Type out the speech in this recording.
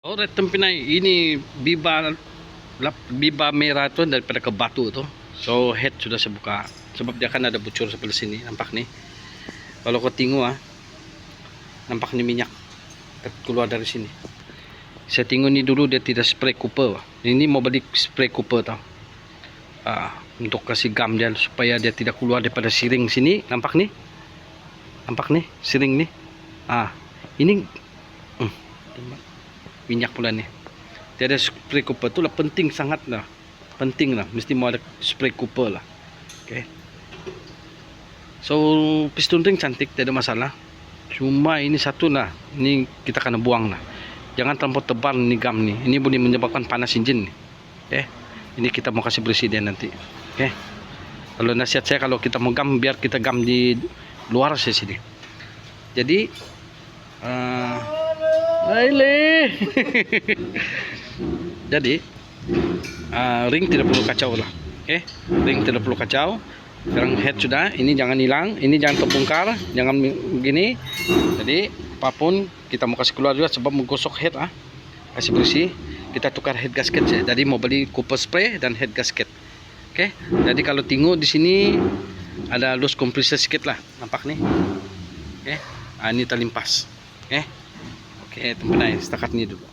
Alright, Pinay, ini biba merah tu daripada ke batu tu. So head sudah saya buka sebab dia kan ada bucur sebelah sini, nampak nih. Kalau kau tengok nampak nih minyak keluar dari sini. Saya tengok ni dulu dia tidak spray cooper. Ini mau beli spray cooper tau. Untuk kasih gam dia supaya dia tidak keluar daripada siring sini, nampak nih. Nampak nih siring nih. Ini minyak pula nih. Tiada spray cooper tu lah penting sangat lah. Penting lah, mesti mau ada spray cooper lah. Okay. So piston ring cantik, tiada masalah. Cuma ini satu lah, ini kita kena buang lah. Jangan terlalu tebal ni gam ni. Ini boleh menyebabkan panas enjin nih. Okay. Ini kita mau kasih bersih dia nanti. Okay. Kalau nasihat saya kalau kita mau gam, biar kita gam di luar sini. Jadi jadi ring tidak perlu kacau lah. Okay. Ring tidak perlu kacau. Sekarang head sudah, ini jangan hilang, ini jangan terbongkar, jangan begini. Jadi apapun kita mau kasih keluar juga sebab menggosok head kasih bersih. Kita tukar head gasket saja. Jadi mau beli cooper spray dan head gasket. Oke. Jadi kalau tengok di sini ada loose compressor sedikit lah, nampak nih. Oke. Ini terlimpas. Oke. Oke, teman-teman, setakat ini dulu.